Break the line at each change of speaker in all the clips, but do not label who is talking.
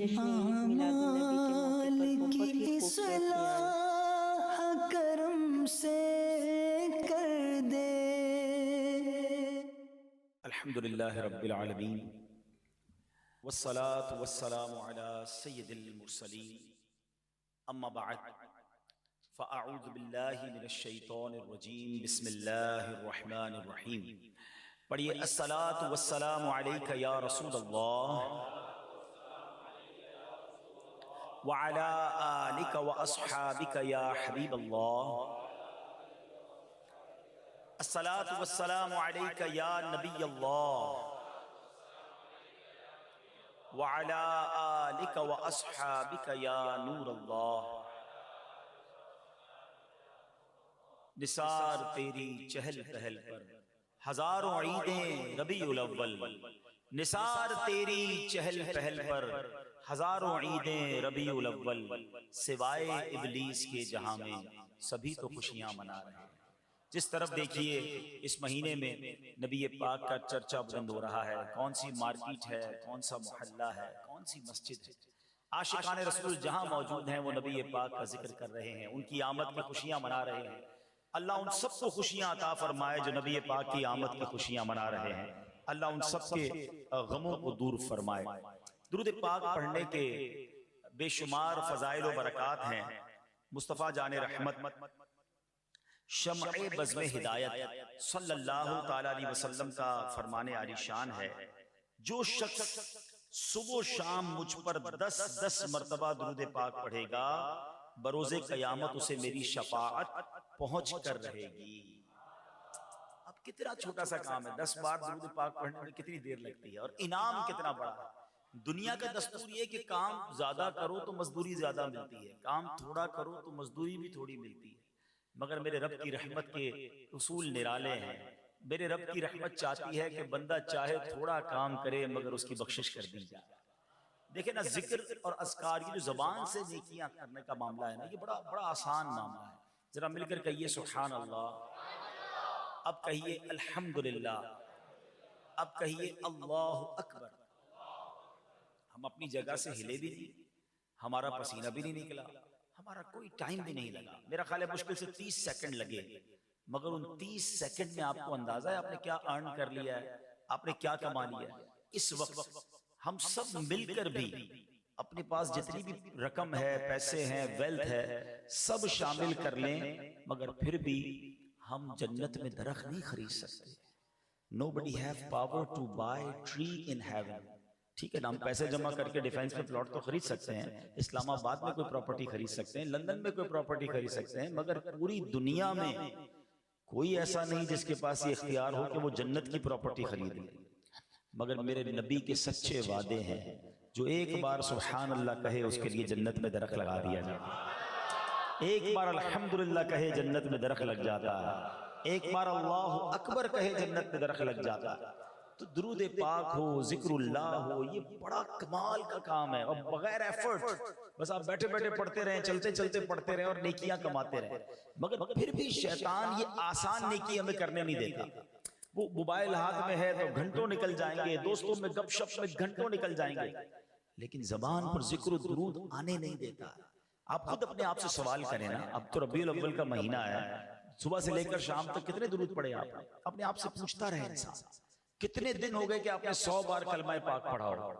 اعمال کی اصلاح کرم سے کر دے۔
الحمدللہ رب العالمین والصلاة والسلام على سید المرسلین، اما بعد فاعوذ باللہ من الشیطان الرجیم، بسم اللہ الرحمن الرحیم۔ پڑھیے الصلاة والسلام علیک یا رسول اللہ وعلی آلک واصحابک یا حبیب اللہ، الصلاة والسلام علیک یا نبی اللہ وعلی آلک واصحابک یا نور اللہ۔ نثار تیری چہل پہل پر ہزاروں عیدیں ربیع الاول، نثار تیری چہل پہل پر ہزاروں عیدیں ربیع الاول، سوائے ابلیس کے جہاں میں سبھی تو خوشیاں منا رہے ہیں۔ جس طرف دیکھیے اس مہینے میں نبی پاک کا چرچا بلند ہو رہا ہے، کون سی مارکیٹ ہے، کون سا محلہ ہے، کون سی مسجد ہے، عاشقان رسول جہاں موجود ہیں وہ نبی پاک کا ذکر کر رہے ہیں، ان کی آمد کی خوشیاں منا رہے ہیں۔ اللہ ان سب کو خوشیاں عطا فرمائے جو نبی پاک کی آمد کی خوشیاں منا رہے ہیں، اللہ ان سب کے غموں کو دور فرمائے۔ درود پاک پڑھنے کے بے شمار فضائل و برکات ہیں۔ مصطفیٰ جان رحمت شمع بزم ہدایت صلی اللہ تعالیٰ علیہ وسلم کا فرمان عالی شان ہے، جو شخص صبح و شام مجھ پر 10 مرتبہ درود پاک پڑھے گا، بروز قیامت اسے میری شفاعت پہنچ کر رہے گی۔ اب کتنا چھوٹا سا کام ہے، 10 بار درود پاک پڑھنے میں کتنی دیر لگتی ہے، اور انعام کتنا بڑا ہے۔ دنیا کا دستور یہ کہ کام زیادہ کرو تو مزدوری زیادہ ملتی ہے، کام تھوڑا کرو تو مزدوری بھی تھوڑی ملتی ہے، مگر میرے رب کی رحمت کے اصول نرالے ہیں۔ میرے رب کی رحمت چاہتی ہے کہ بندہ چاہے تھوڑا کام کرے مگر اس کی بخشش کر دی جائے۔ دیکھیں نا، ذکر اور اذکار کی جو زبان سے نیکیاں کرنے کا معاملہ ہے نا، یہ بڑا آسان معاملہ ہے۔ ذرا مل کر کہیے سبحان اللہ، اب کہیے الحمدللہ، اب کہیے اللہ اکبر۔ ہم اپنی جگہ سے ہلے بھی نہیں، ہمارا پسینہ بھی نہیں نکلا، ہمارا کوئی ٹائم بھی نہیں لگا۔ میرا خیال ہے مشکل سے 30 سیکنڈ لگے، مگر ان 30 سیکنڈ میں آپ کو اندازہ ہے آپ نے کیا ارن کر لیا ہے، آپ نے کیا کما لیا ہے۔ اس وقت ہم سب مل کر بھی اپنے پاس جتنی بھی رقم ہے، پیسے ہیں، ویلتھ ہے، سب شامل کر لیں، مگر پھر بھی ہم جنت میں درخت نہیں خرید سکتے۔ Nobody have power to buy tree in heaven۔ ٹھیک ہے نا، ہم پیسے جمع کر کے ڈیفینس میں پلاٹ تو خرید سکتے ہیں، اسلام آباد میں کوئی پراپرٹی خرید سکتے ہیں، لندن میں کوئی پراپرٹی خرید سکتے ہیں، مگر پوری دنیا میں کوئی ایسا نہیں جس کے پاس یہ اختیار ہو کہ وہ جنت کی پراپرٹی خرید لے۔ مگر میرے نبی کے سچے وعدے ہیں، جو ایک بار سبحان اللہ کہے اس کے لیے جنت میں درخت لگا دیا جاتا ہے، ایک بار الحمدللہ کہے جنت میں درخت لگ جاتا ہے، ایک بار اللہ اکبر کہے جنت میں درخت لگ جاتا ہے۔ تو درود پاک ہو، ذکر اللہ ہو، یہ بڑا کمال کا کام ہے، اور بغیر ایفرٹ، بس آپ بیٹھے بیٹھے پڑھتے رہیں، چلتے چلتے پڑھتے رہیں اور نیکیاں کماتے رہیں۔ مگر پھر بھی شیطان یہ آسان نیکی ہمیں کرنے نہیں دیتا۔ وہ موبائل ہاتھ میں ہے تو گھنٹوں نکل جائیں گے، دوستوں میں گپ شپ میں گھنٹوں نکل جائیں گے، لیکن زبان پر ذکر و درود آنے نہیں دیتا۔ آپ خود اپنے آپ سے سوال کریں نا، اب تو ربیع الاول کا مہینہ ہے، صبح سے لے کر شام تک کتنے درود پڑھے آپ نے؟ اپنے آپ سے پوچھتا رہے انسان۔ کتنے دن ہو گئے کہ آپ نے 100 بار کلمہ پاک پڑھا ہو؟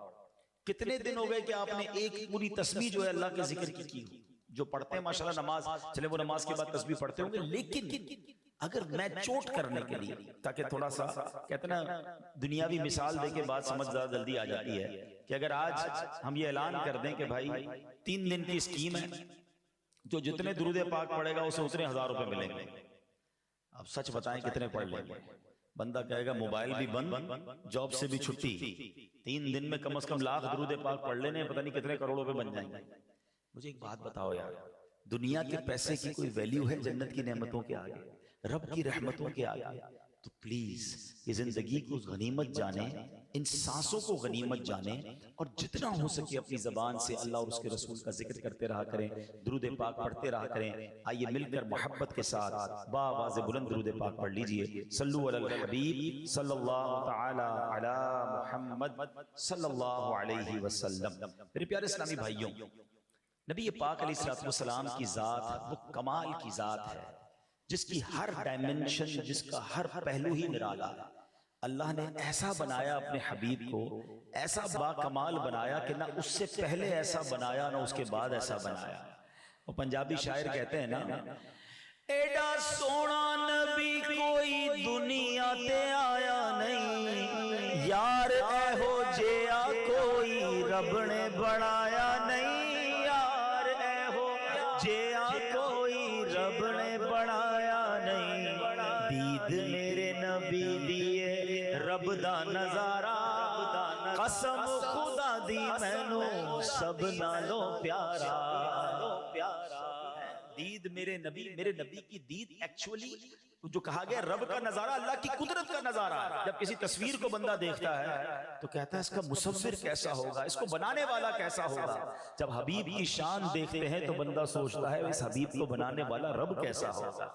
کتنے دن ہو گئے کہ آپ نے ایک پوری تسبیح جو ہے اللہ کے ذکر کی ہو؟ جو پڑھتے ہیں ماشاءاللہ نماز، چلے وہ نماز کے بعد تسبیح پڑھتے ہوں گے، لیکن اگر میں چوٹ کرنے کے لیے، تاکہ تھوڑا سا کہتے ہیں نا دنیاوی مثال دے کے بات سمجھ زیادہ جلدی آ جاتی ہے، کہ اگر آج ہم یہ اعلان کر دیں کہ بھائی 3 دن کی اسکیم ہے، جو جتنے درود پاک پڑھے گا اسے اتنے 1000 روپے ملیں گے، اب سچ بتائیں کتنے پڑھ لیں گے؟ بندہ کہے گا موبائل بھی بند، جاب سے بھی چھٹی، 3 دن میں کم از کم 1,00,000 درود پاک پڑھ لینے، پتہ نہیں کتنے کروڑوں پہ بن جائیں گے۔ مجھے ایک بات بتاؤ یار، دنیا کے پیسے کی کوئی ویلیو ہے جنت کی نعمتوں کے آگے، رب کی رحمتوں کے آگے؟ تو پلیز یہ زندگی کو غنیمت جانیں، ان سانسوں کو غنیمت جانیں اور جتنا ہو سکے اپنی زبان سے اللہ اور اس کے رسول کا ذکر کرتے رہا کریں، درود پاک پڑھتے رہا کریں۔ آئیے مل کر محبت کے ساتھ باواز بلند درود پاک پڑھ لیجئے۔ صلو علی الحبیب صلی اللہ تعالی علی محمد صلی اللہ علیہ وسلم۔ میرے پیارے اسلامی بھائیوں، نبی پاک علیہ السلام کی ذات وہ کمال کی ذات ہے جس کی ہر ڈائمنشن، جس کا ہر پہلو ہی نرالا ہے۔ اللہ نے ایسا بنایا اپنے حبیب کو، ایسا با کمال بنایا کہ نہ اس سے پہلے ایسا بنایا نہ اس کے بعد ایسا بنایا۔ وہ پنجابی شاعر کہتے ہیں نا، ایڈا سونا نبی کوئی دنیا تے آیا نہیں، یار اے ہو جیا کوئی رب نے بنایا نہیں، یار اے ہو جیا کوئی رب نے بنایا نہیں۔ دید میرے نبی دیے رب دا نظارہ، قسم خدا دی مینوں سب نالوں پیارا۔ دید میرے نبی کی دید ایکچولی جو کہا گیا رب کا نظارہ، اللہ کی قدرت کا نظارہ۔ جب کسی تصویر کو بندہ دیکھتا ہے تو کہتا ہے اس کا مصور کیسا ہوگا، اس کو بنانے والا کیسا ہوگا۔ جب حبیب کی شان دیکھتے ہیں تو بندہ سوچتا ہے اس حبیب کو بنانے والا رب کیسا ہوگا۔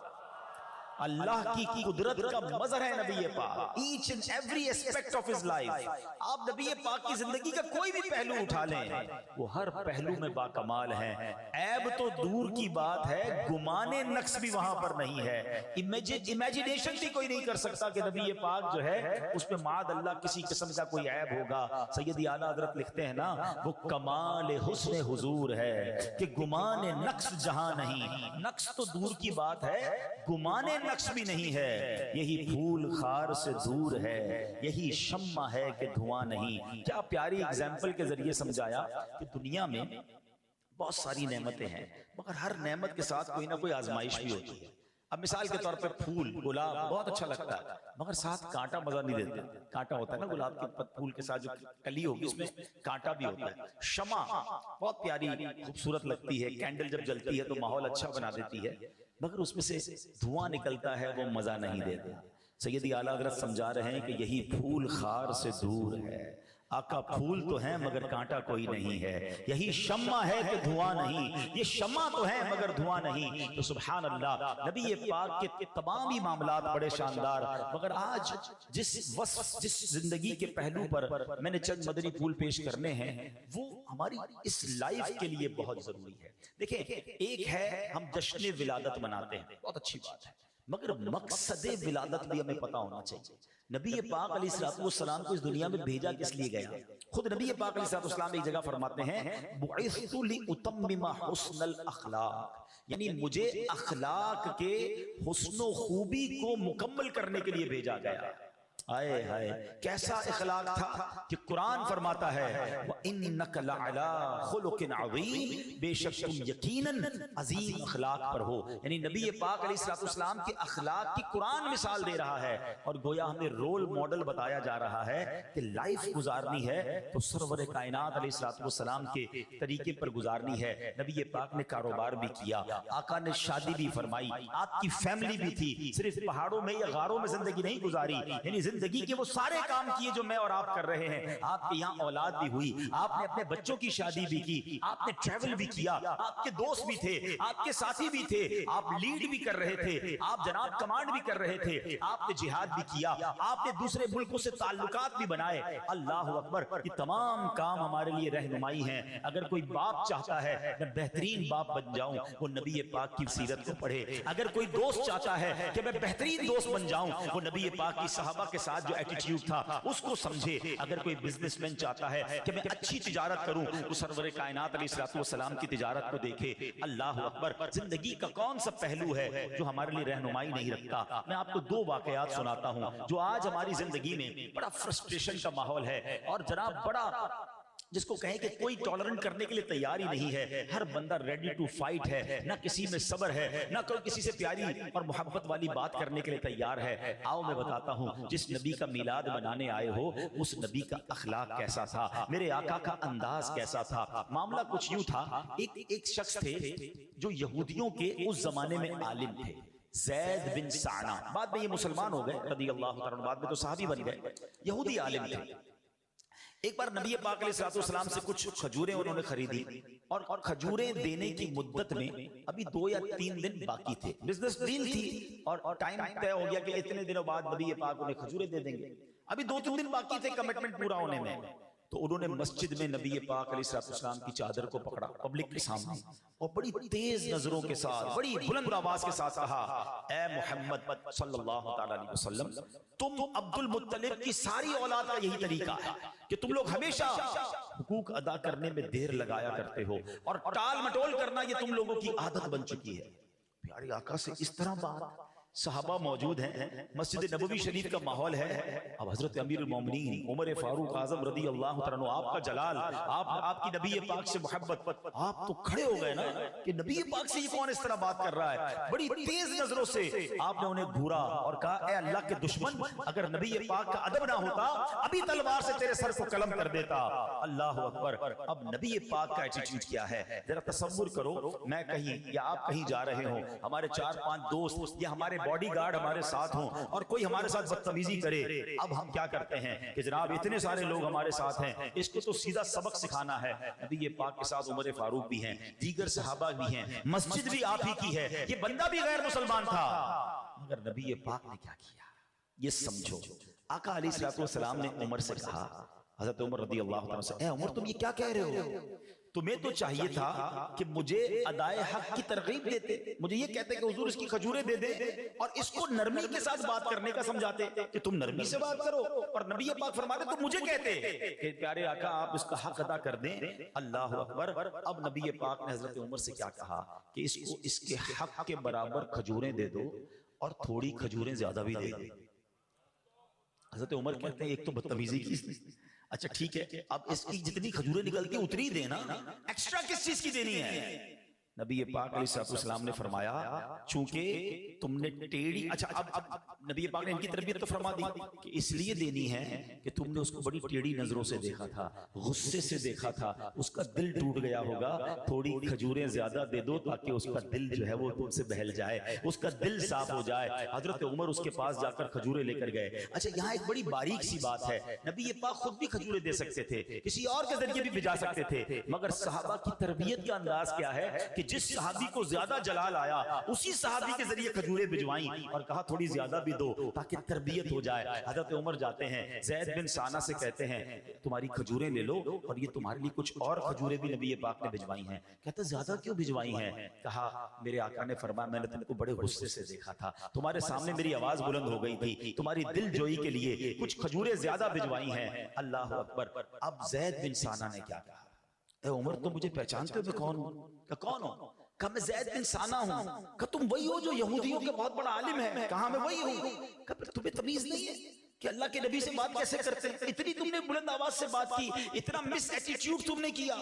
اللہ کی قدرت کا مظہر ہے نبی پاک، each and every aspect of his life. آپ نبی پاک کی زندگی کا کوئی بھی پہلو اٹھا لیں، وہ ہر پہلو میں باکمال ہیں۔ عیب تو دور کی بات ہے، گمانے نقص بھی وہاں پر نہیں ہے۔ امیجینیشن بھی کوئی نہیں کر سکتا کہ نبی پاک جو ہے اس میں معاذ اللہ کسی قسم کا کوئی عیب ہوگا۔ سیدی اعلیٰ حضرت لکھتے ہیں نا، وہ کمال حسن حضور ہے کہ گمان نقص جہاں نہیں۔ نقص تو دور کی بات ہے، گمانے نقص بھی نہیں ہے۔ یہی پھول خار سے دور ہے، یہی شمع ہے کہ دھواں نہیں۔ کیا پیاری اگزامپل کے ذریعے سمجھایا کہ دنیا میں بہت ساری نعمتیں ہیں مگر ہر نعمت کے ساتھ کوئی نہ کوئی آزمائش بھی ہوتی ہے۔ اب مثال کے طور پر پھول، گلاب بہت اچھا لگتا ہے مگر ساتھ کانٹا مزہ نہیں دیتا۔ کانٹا ہوتا ہے نا گلاب کے پھول کے ساتھ جو کلی ہوگی اس میں کانٹا بھی ہوتا ہے۔ شمع بہت پیاری خوبصورت لگتی ہے، کینڈل جب جلتی ہے تو ماحول اچھا بنا دیتی ہے مگر اس میں سے دھواں نکلتا ہے، وہ مزہ نہیں دیتا۔ سیدی اعلیٰ حضرت سمجھا رہے ہیں کہ یہی پھول خار سے دور ہے، آقا پھول تو ہیں مگر کانٹا کوئی نہیں ہے۔ یہی شمع ہے کہ دھواں نہیں، یہ شمع تو ہے مگر دھواں نہیں۔ تو سبحان اللہ، نبی پاک کے تمام ہی معاملات بڑے شاندار، مگر آج جس وصف، جس زندگی کے پہلو پر میں نے چند مدنی پھول پیش کرنے ہیں وہ ہماری اس لائف کے لیے بہت ضروری ہے۔ دیکھیں، ایک ہے ہم جشن ولادت مناتے ہیں، بہت اچھی بات ہے، مگر مقصد ولادت بھی ہمیں پتہ ہونا چاہیے۔ نبی پاک علیہ السلام کو اس دنیا میں بھیجا کس لیے گیا؟ خود نبی پاک علیہ السلام ایک جگہ فرماتے ہیں، بعثت لأتمم حسن الاخلاق، یعنی مجھے اخلاق کے حسن و خوبی کو مکمل کرنے کے لیے بھیجا گیا۔ آئے ہائے کیسا اخلاق تھا کہ قرآن فرماتا ہے وَإِنَّكَ لَعَلَىٰ خُلُقٍ عَظِيمٍ، بے شک تم یقیناً عظیم اخلاق پر ہو۔ یعنی نبی پاک علیہ السلام کے اخلاق کی قرآن مثال دے رہا ہے اور گویا ہمیں رول ماڈل بتایا جا رہا ہے کہ لائف گزارنی ہے تو سرور کائنات علیہ السلام کے طریقے پر گزارنی ہے۔ نبی پاک نے کاروبار بھی کیا، آقا نے شادی بھی فرمائی، آپ کی فیملی بھی تھی، صرف پہاڑوں میں یا غاروں میں زندگی نہیں گزاری، یعنی زندگی کے وہ سارے کام کیے جو میں اور آپ کر رہے ہیں۔ آپ کے یہاں اولاد بھی ہوئی، آپ نے اپنے بچوں کی شادی بھی کی، آپ نے ٹریول بھی کیا، آپ کے دوست بھی تھے، آپ کے ساتھی بھی تھے، آپ لیڈ بھی کر رہے تھے، آپ جناب کمانڈ بھی کر رہے تھے، آپ نے جہاد بھی کیا، آپ نے دوسرے ملکوں سے تعلقات بھی بنائے۔ اللہ اکبر، یہ تمام کام ہمارے لیے رہنمائی ہیں۔ اگر کوئی باپ چاہتا ہے میں بہترین باپ بن جاؤں، وہ نبی پاک کی سیرت کو پڑھے۔ اگر کوئی دوست چاہتا ہے کہ میں بہترین دوست بن جاؤں، وہ نبی پاک کی صحابہ کے ساتھ جو ایٹیٹیوڈ تھا اس کو سمجھے۔ اگر کوئی بزنس مین چاہتا ہے کہ میں اچھی تجارت کروں، وہ سرور کائنات علیہ السلام کی تجارت کو دیکھے۔ اللہ اکبر، زندگی کا کون سا پہلو ہے جو ہمارے لیے رہنمائی نہیں رکھتا؟ میں آپ کو دو واقعات سناتا ہوں جو آج ہماری زندگی میں بڑا فرسٹریشن کا ماحول ہے اور جناب بڑا جس کو کہیں کہ کوئی ٹالرنٹ کرنے کے لیے تیار ہی نہیں ہے۔ ہر بندہ ریڈی ٹو فائٹ ہے، نہ کسی میں صبر ہے، نہ کوئی کسی سے پیاری اور محبت والی بات کرنے کے لیے تیار ہے۔ آؤ میں بتاتا ہوں، جس نبی کا میلاد منانے آئے ہو اس نبی کا اخلاق کیسا تھا، میرے آقا کا انداز کیسا تھا۔ معاملہ کچھ یوں تھا، ایک شخص تھے جو یہودیوں کے اس زمانے میں عالم تھے، زید بن سعنہ، بعد میں یہ مسلمان ہو گئے رضی اللہ تعالیٰ عنہ، بعد میں تو صحابی بن گئے، یہودی عالم تھے۔ ایک بار نبی پاک علیہ السلام سے کچھ کھجوریں انہوں نے خریدی اور کھجوریں دینے کی مدت میں ابھی 2 یا 3 دن باقی تھے، بزنس ڈیل تھی اور ٹائم طے ہو گیا کہ اتنے دنوں بعد نبی پاک انہیں کھجوریں دے دیں گے، ابھی 2-3 دن باقی تھے کمٹمنٹ پورا ہونے میں۔ تو انہوں نے مسجد میں نبی پاک علیہ السلام کی چادر کو پکڑا پبلک کے سامنے اور بڑی تیز نظروں کے ساتھ بڑی بلند آواز کے ساتھ کہا، اے محمد صلی اللہ علیہ وسلم، تم عبد المطلب کی ساری اولاد کا یہی طریقہ ہے کہ تم لوگ ہمیشہ حقوق ادا کرنے میں دیر لگایا کرتے ہو اور ٹال مٹول کرنا یہ تم لوگوں کی عادت بن چکی ہے۔ پیارے آقا سے اس طرح بات، صحابہ موجود ہیں، مسجد نبوی شریف کا ماحول ہے، اب حضرت امیر المومنین عمر فاروق اعظم رضی اللہ تعالیٰ عنہ، آپ کا جلال، آپ کی نبی پاک سے محبت، آپ تو کھڑے ہو گئے نا کہ نبی پاک سے یہ کون اس طرح بات کر رہا ہے؟ بڑی تیز نظروں سے آپ نے انہیں گھورا اور کہا، اے اللہ کے دشمن، اگر نبی پاک کا ادب نہ ہوتا ابھی تلوار سے تیرے سر کو قلم کر دیتا۔ اللہ اکبر۔ اب نبی پاک کا ایٹیٹیوڈ کیا ہے ذرا تصور کرو، میں کہیں یا آپ کہیں جا رہے ہوں، ہمارے 4-5 دوست یا ہمارے باڈی گارڈ ہمارے ساتھ ہوں اور کوئی ہمارے ساتھ بدتمیزی کرے، اب ہم کیا کرتے ہیں کہ جناب اتنے سارے لوگ ہمارے ساتھ ہیں، اس کو تو سیدھا سبق سکھانا ہے۔ نبی پاک کے ساتھ عمر فاروق بھی ہیں، دیگر صحابہ بھی ہیں، مسجد بھی آپ ہی کی ہے، یہ بندہ بھی غیر مسلمان تھا، مگر نبی پاک نے کیا کیا یہ سمجھو۔ آقا علیہ السلام نے عمر سے کہا، حضرت عمر رضی اللہ عنہ سے، اے عمر تم یہ کیا کہہ رہے ہو؟ تمہیں تو چاہیے تھا کہ مجھے ادائے حق کی ترغیب دیتے، مجھے یہ کہتے کہ حضور اس کی کھجوریں دے دے اور اس کو نرمی کے ساتھ بات کرنے کا سمجھاتے کہ تم نرمی سے بات کرو، اور نبی پاک فرماتے تم مجھے کہتے کہ پیارے آقا آپ اس کا حق ادا کر دیں۔ اللہ اکبر۔ اب نبی پاک نے حضرت عمر سے کیا کہا کہ اس کو اس کے حق کے برابر کھجوریں دے دو اور تھوڑی کھجوریں زیادہ بھی دے دو۔ حضرت عمر کہتے ہیں ایک تو بدتمیزی کی، اچھا ٹھیک ہے اب اس کی جتنی کھجوریں نکلتی اتنی دینا، ایکسٹرا کس چیز کی دینی ہے؟ نبی پاک علیہ السلام نے فرمایا چونکہ تم نے ٹیڑھی، اچھا اب نبی پاک نے ان کی تربیت تو فرما دی کہ اس لیے دینی ہے کہ تم نے اس کو بڑی ٹیڑھی نظروں سے دیکھا تھا، غصے سے دیکھا تھا، اس کا دل ٹوٹ گیا ہوگا، تھوڑی کھجوریں زیادہ دے دو تاکہ اس کا دل جو ہے وہ تم سے بہل جائے، اس کا دل صاف ہو جائے۔ حضرت عمر اس کے پاس جا کر کھجوریں لے کر گئے۔ اچھا یہاں ایک بڑی باریک سی بات ہے، نبی پاک خود بھی کھجوریں دے سکتے تھے، کسی اور کے ذریعے بھی بھجا سکتے تھے، مگر صحابہ کی تربیت کا انداز کیا ہے کہ جس صحابی کو زیادہ جلال آیا اسی صحابی کے ذریعے کھجوریں بھجوائیں اور کہا تھوڑی زیادہ بھی دو تاکہ تربیت ہو جائے۔ حضرت عمر جاتے ہیں، زید بن ثانہ سے کہتے ہیں تمہاری کھجوریں لے لو اور یہ تمہارے لیے کچھ اور کھجوریں بھی نبی پاک نے بھجوائی ہیں۔ کہتے زیادہ کیوں بھجوائی ہیں؟ کہا میرے آقا نے فرمایا میں نے تم کو بڑے غصے سے دیکھا تھا، تمہارے سامنے میری آواز بلند ہو گئی تھی، تمہاری دل جوئی کے لیے کچھ کھجوریں زیادہ بھجوائی ہیں۔ اللہ اکبر۔ اب زید بن ثانہ نے کیا کہا، اے عمر تم مجھے پہچانتے ہو میں کون ہوں؟ کہ کون ہوں؟ کہا میں زید بن ثانہ ہوں۔ کہا تم وہی ہو جو یہودیوں کے بہت بڑا عالم ہے؟ کہا میں وہی ہوں۔ کہا پھر تمہیں تمیز نہیں ہے کہ اللہ کے نبی سے بات کیسے کرتے ہیں؟ اتنی تم نے بلند آواز سے بات کی، اتنا مس ایٹیٹیوڈ تم نے کیا۔